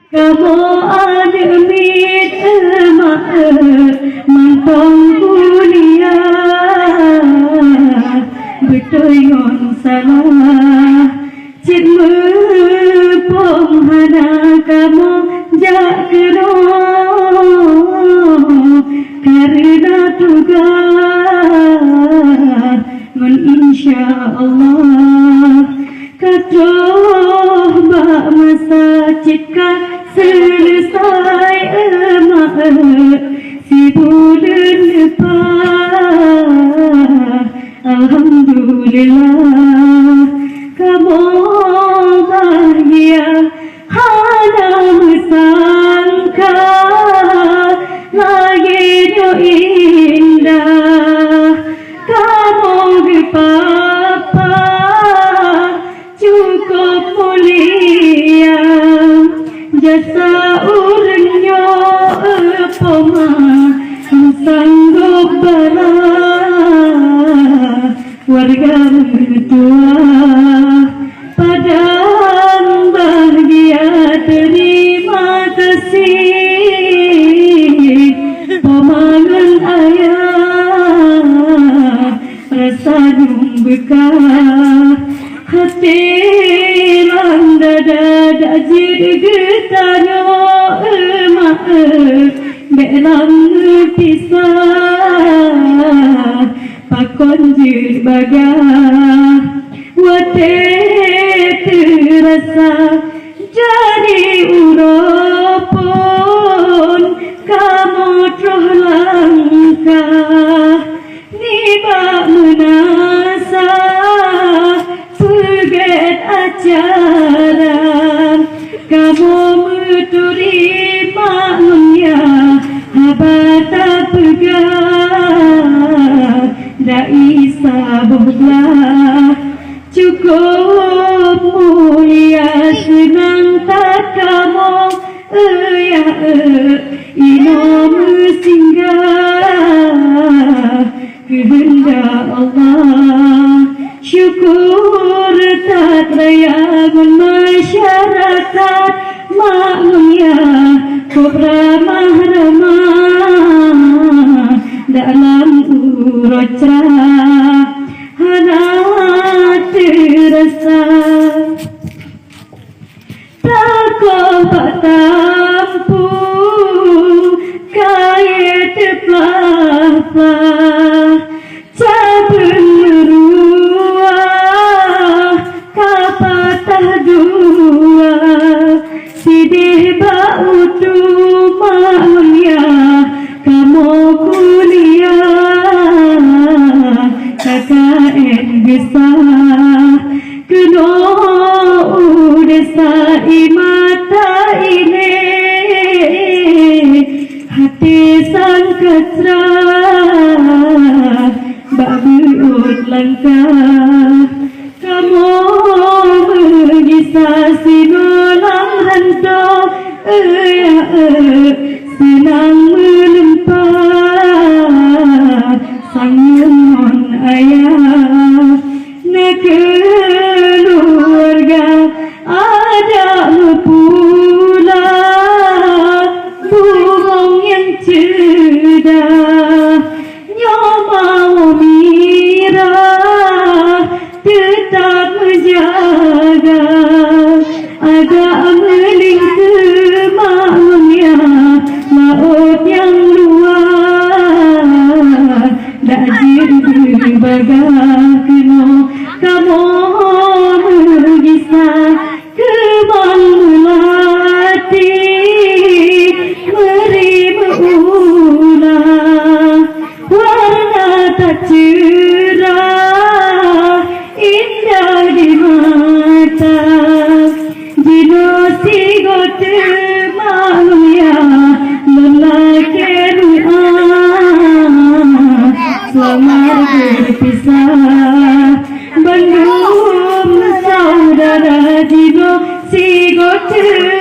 Kamu ada mit emak mantong kuliah bertoyon salah cik mepom hana kamu jak kena karena tugas mun insyaallah katoh bak masa cika selesai emak si bulan lepas alhamdulillah kamu bahagia hana sangka lagi indah kamu papa cukup mulia jasa urangnya poma sanggup bala warga mertua padang bahagia terima kasih pemangan ayah rasa bekah hati dada dajir getanya emak belang pisah pakon jir bagah wate terasa jadi uropon kamu troh langkah niba menasa perget acara kamu menerima habata pegang dah isa belah cukup mulia senang tak kamu ya inom singgah kehendak Allah syukur tak raya masyarakat maknanya kau ramah-ramah dalam uroca hana terasa tak tampu kaya terpelapa cabun meruah kapatah dua sidih bautu mahunya kamu kuliah KKN besar kena desa imata ini hati sang kesrah babut langkah kamu mengisah sinolang hantu senang melempah sang nyon ayah keluarga ada pula burung yang cerdas nyoba mira tetap menjaga agak meling semangatnya laut yang luas dajir berbagah kena kamu mengisah kebang melati meri berulang warna tak cerah indah di mata jinosi gote manusia lelaki selamat berpisah bandung saudara jino si gote